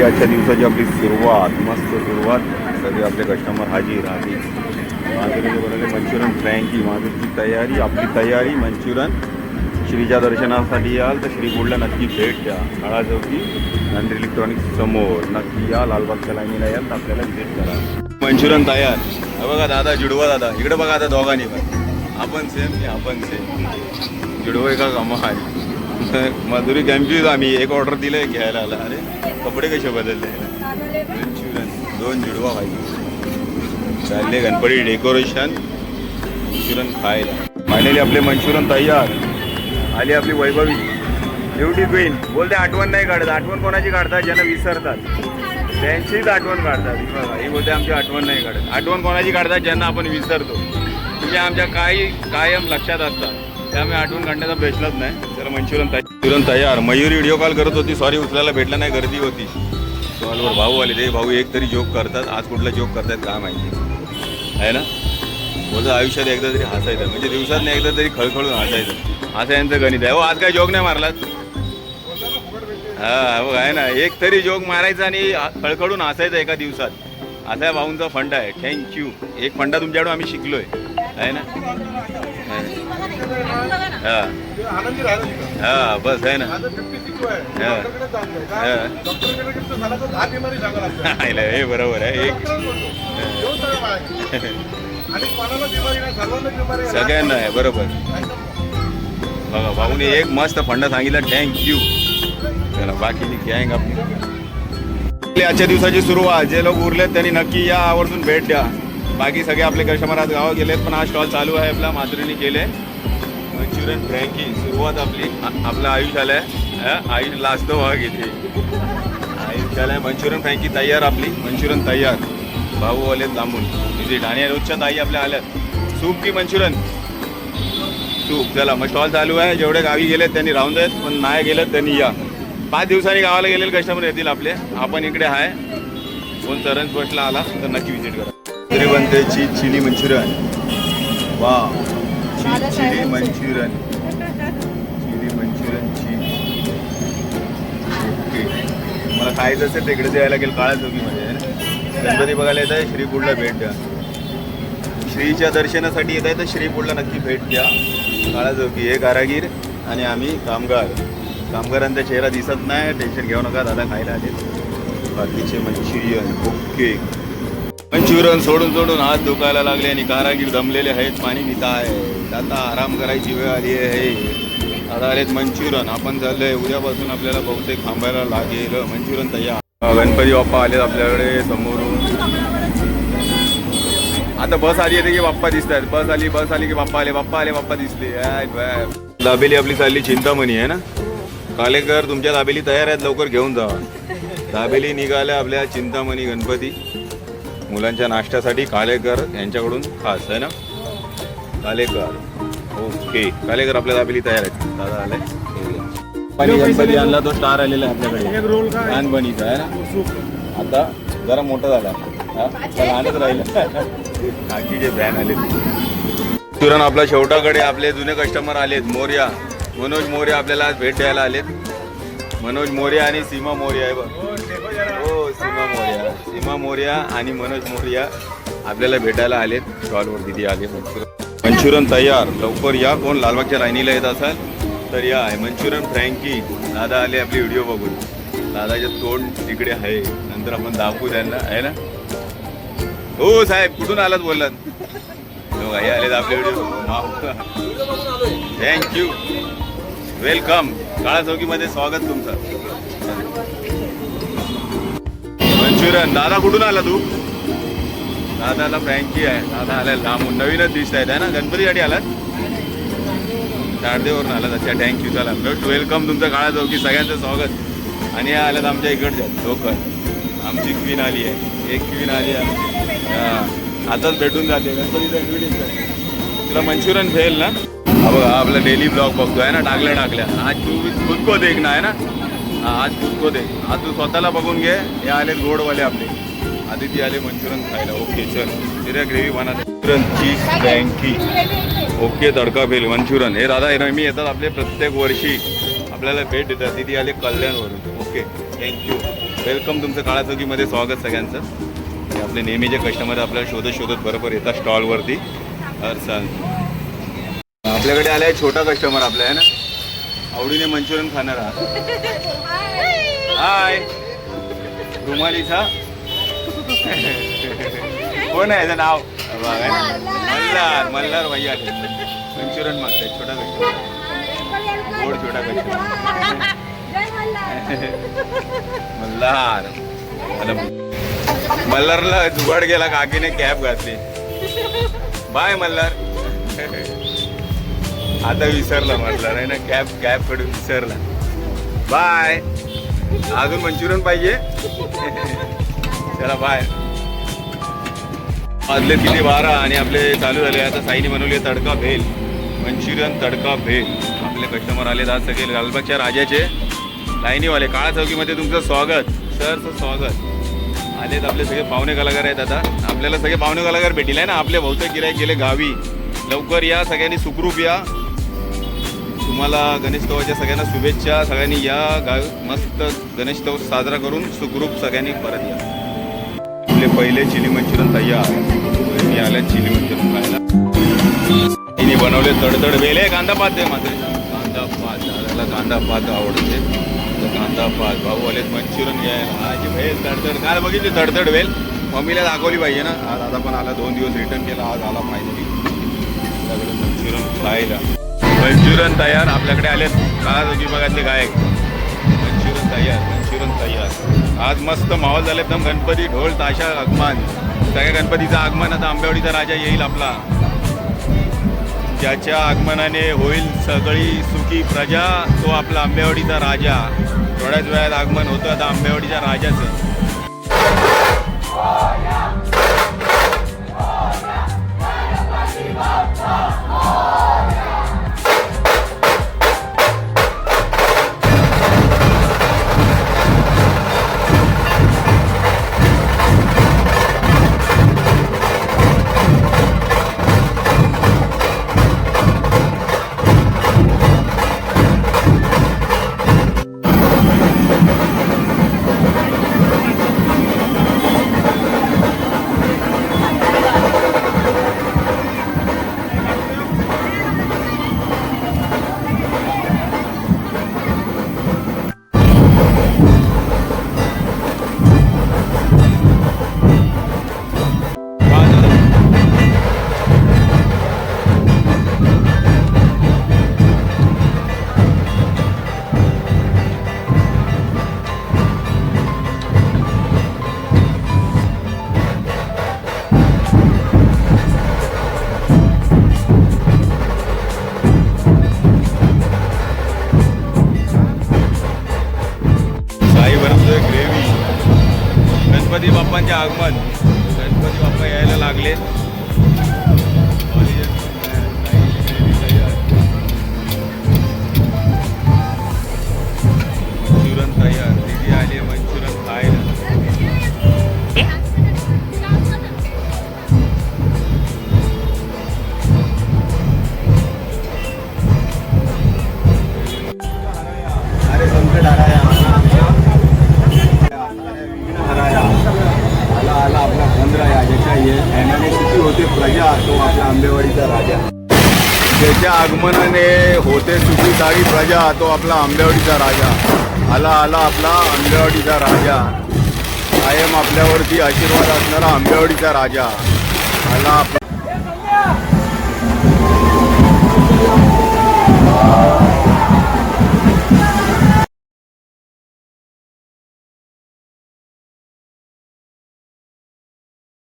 झाली आजच्या दिवसाची आपली सुरुवात, मस्त सुरुवात. सगळे आपले कस्टमर हाजीर हाजीर. माधुरीने बनवले मंचुरियन फ्रँकी. माधुरीची तयारी, आपली तयारी. मंचुरियन श्रीच्या दर्शनासाठी याल तर श्रीफूडला नक्की भेट द्या. काळा चौकी नंतर इलेक्ट्रॉनिक्स समोर नक्की या. लालबागच्या लाईनीला याल तर आपल्याला भेट करा. मंचुरियन तयार. हे बघा दादा, जुडवा दादा इकडे बघा. आता दोघांनी पण आपण सेम आपण सेम जुडवं का कमाल. माधुरी कन्फ्यूज. आम्ही एक ऑर्डर दिलं घ्यायला आला. अरे कपडे कसे बदलले. मंचुरियन 2 जुडवा पाहिजे. चालले गणपती डेकोरेशन. मंचुरियन खायला. फायनली आपले मंचुरियन तयार. आली आपली वैभवी ब्युटी क्वीन. बोलते आठवण नाही काढत. आठवण कोणाची काढतात? ज्यांना विसरतात त्यांचीच आठवण काढतात. बघा ही बोलते आमची आठवण नाही काढत. आठवण कोणाची काढतात? ज्यांना आपण विसरतो. म्हणजे आमच्या कायम लक्षात असतात. त्यामुळे आठवण काढण्याचा प्रश्नच नाही. चला मंचुरियन तयार. मयुरी व्हिडिओ कॉल करत होती. सॉरी उचलायला भेटला नाही, गर्दी होती. कॉलवर भाऊ आले. ते भाऊ एक तरी जोक करतात. आज कुठला जोक करतात काय माहिती आहे ना. बोलतं आयुष्यात एकदा तरी हसायचं, म्हणजे दिवसात नाही एकदा तरी खळखळून हसायचं. असं यांचं गणित आहे. हो आज काय जोक नाही मारलात? हा बघ आहे ना, एक तरी जोक मारायचा आणि खळखळून हसायचं एका दिवसात. असा या भाऊंचा फंडा आहे. थँक्यू. एक फंडा तुमच्याकडून आम्ही शिकलोय आहे ना. हा हा बस आहे ना. हे बरोबर आहे. एक सगळ्यांना आहे बरोबर. बघा भाऊने एक मस्त फंडा सांगितला. थँक्यू. चला बाकी गँग आपली आजच्या दिवसाची सुरुवात. जे लोक उरलेत त्यांनी नक्की या, आवर्जून भेट द्या. बाकी सगळे आपले कस्टमर आज गावात गेलेत, पण हा स्टॉल चालू आहे आपला. माधुरीने केले मंचुरियन फ्रँकी. सुरुवात आपली. आपलं आयुष आलं आहे. आयुष लाजतो बघा किती. आयुष आलं आहे. मंचुरियन फ्रँकी तयार आपली. मंचुरियन तयार. भाऊ आलेत लांबून विजिट. आणि रोजच्या ताई आपल्या आल्यात. सूप की मंचुरियन? सूप. चला मग स्टॉल चालू आहे. जेवढे गावी गेलेत त्यांनी राहून देत, पण नाही गेलेत त्यांनी या. 5 दिवसांनी गावाला गेलेले कस्टमर येतील आपले. आपण इकडे आहे. कोण चरण स्पॉटला आला तर नक्की विजिट करा. तरी बनते चीज चिली मंचुरियन. वा cheese chilli Manchurian. Chilli Manchurian cheese. Okay. मला खायचं असेल तिकडे द्यायला लागेल काळा चौकीमध्ये. गणपती बघायला येत आहे श्रीफूडला भेट द्या. श्रीच्या दर्शनासाठी येत आहे तर श्रीफूडला नक्की भेट द्या. काळा चौकी. हे कारागीर आणि आम्ही कामगार. कामगारांचा चेहरा दिसत नाही. टेन्शन घेऊ नका. दादा खायला आले. बाकीचे मंचुरियन. ओके. मंचुरियन सोडून सोडून हात दुखायला लागले आणि कारागीर दमलेले आहेत. पाणी पिता आहे. आता आराम करायची वेळ आली आहे. आता आलेत मंचुरियन. आपण चाललंय उद्यापासून आपल्याला बहुतेक थांबायला लागेल. मंचुरियन तयार. गणपती बाप्पा आलेत आपल्याकडे समोरून. आता बस आली येते की बाप्पा दिसत आहेत. बस आली की बाप्पा आले. बाप्पा आले बाप्पा दिसले. दाबेली आपली चालली चिंतामणी आहे ना. कालेकर तुमच्या दाबेली तयार आहेत, लवकर घेऊन जा. दाबेली निघाल्या आपल्या चिंतामणी गणपती. मुलांच्या नाश्त्यासाठी कालेकर यांच्याकडून खास आहे ना. कालेकर. ओके. कालेकर आपल्या दाबेली तयार आहेत. दादा आलाय. गणपती आणला तो स्टार आलेला आहे आपल्याकडे. लहानपणीचा आहे ना. आता जरा मोठा झाला. लहानच राहिलं. बाकीचे ब्रँड आले. तुरंत आपल्या शेवटाकडे आपले जुने कस्टमर आलेत. मोर्या मनोज मोर्या आपल्याला आज भेट द्यायला आलेत. मनोज मोर्या आणि सीमा मोर्या आहे बघ. हो सीमा मोर्या आणि मनोज मोर्या आपल्याला भेटायला आलेत. स्टॉलवर दिदी आले. मंचुरियन तयार. लवकर या. कोण लालबागच्या लाईनीला येत असाल तर या. आहे मंचुरियन फ्रँकी. दादा आले आपली व्हिडिओ बघून. दादाचे तोंड तिकडे आहे. नंतर आपण दाखवू त्यांना आहे ना. हो साहेब कुठून आलात बोललात? हे आलेत आपले व्हिडिओ. थँक्यू. वेलकम. काळा चौकीमध्ये स्वागत तुमचं. मंचुरियन. दादा कुठून आला तू? दादाला फ्रँकी आहे. दादा आलाय लांबून. नवीनच दिसत आहेत आहे ना. गणपतीसाठी आलात? शारदेवरून आलात. अच्छा थँक्यू. चला वेलकम तुमचं काळा चौकी. सगळ्यांचं स्वागत. आणि या आल्यात आमच्या इकडच्या लोकल. आमची क्वीन आली आहे. एक क्वीन आली आहे. आताच भेटून जाते. गणपतीचं इन्व्हिटेशन. तुला मंचुरियन भेल ना. हा बघा आपला डेली ब्लॉग बघतोय ना. टाकल्या आज तू खुद को देख ना आहे ना. आज खुद को देख. आज तू स्वतःला बघून घे. हे आलेत गोडवाले आपले. आदिती आले मंचुरियन खायला. ओके चल. जिरा ग्रेव्ही बनत. मंचुरियन चीज फ्रँकी. ओके. तडका भेल मंचुरियन. हे दादा नेहमी येतात आपले प्रत्येक वर्षी आपल्याला भेट देतात. दिदी आले कल्याणवरून. Okay thank you. वेलकम तुमचं काळा चौकीमध्ये स्वागत सगळ्यांचं. आणि आपले नेहमीचे कस्टमर आपल्याला शोधत शोधत बरोबर येतात स्टॉलवरती हर साल. आपल्याकडे आला आहे छोटा कस्टमर आपला आहे ना, आवडीने मंचुरियन खाणारा. हाय रुमालीचा कोण आहे याचं नाव? मल्हार. मल्हार भैया मंचुरियन मागताय. छोटा कस्टमर, गोड छोटा कस्टमर. मल्हार. मल्हारला जुगाड गेला, काकीने कॅब घातली. बाय मल्हार. आता विसरला मल्हार आहे ना, कॅब कडून विसरला. बाय. अजून मंचुरियन पाहिजे? चला बाय. वाजले किती 12 आणि आपले चालू झाले. आता साईने बनवले तडका भेल, मंचुरियन तडका भेल. आपले कस्टमर आले आज सगळे लालबागच्या राजाचे लाईनीवाले. काळा चौकीमध्ये तुमचं स्वागत, सरचं स्वागत. आलेत आपले सगळे पाहुणे कलाकार आहेत. आता आपल्याला सगळे पाहुणे कलाकार भेटील आहे ना. आपले बहुतेक गिराईक गेले गावी. लवकर या, सगळ्यांनी सुखरूप या. तुम्हाला गणेशोत्सवाच्या सगळ्यांना शुभेच्छा. सगळ्यांनी या मस्त गणेशोत्सव साजरा करून सुखरूप सगळ्यांनी परत या. आपले पहिले चिली मंचुरियन तयार. मी आल्या चिली मंचुरियन खायला. तिने बनवले तडतड वेले. कांदा पात दे मात्र. कांदा पात दादाला कांदा पात आवडते. कांदा पात. भाऊ आलेत मंचुरियन घ्यायला. आज भेल तडतड. काल बघितली तडतड वेल. मम्मीला दाखवली पाहिजे ना. आज दादा पण आला, 2 दिवस रिटर्न केला. आज आला पाहिजे सगळं मंचुरियन खायला. मंचुरियन तयार. आपल्याकडे आलेत काळा विभागातले गायक. मंचुरियन तयार. आज मस्त माहोल झाले एकदम. गणपती, ढोल, ताशा, आगमन. सगळ्या गणपतीचं आगमन. आता आंबेवाडीचा राजा येईल आपला. ज्याच्या आगमनाने होईल सगळी सुखी प्रजा, तो आपला आंबेवाडीचा राजा. थोड्याच वेळात आगमन होतं आता आंबेवाडीच्या राजाचं. ग्रेव्ही. गणपती बाप्पांचे आगमन. गणपती बाप्पा यायला लागले. मंचुरियन तयार. दीदी आली मंचुरियन खायला. अरे संकट आला. आला आपला पंधराया. ज्याच्या येण्याने सुखी होते प्रजा, तो आपला आंबेवाडीचा राजा. ज्याच्या आगमनाने होते सुखी सारी प्रजा, तो आपला आंबेवाडीचा राजा. आला आपला आंबेवाडीचा राजा. कायम आपल्यावरती आशीर्वाद असणारा आंबेवाडीचा राजा. आला आपला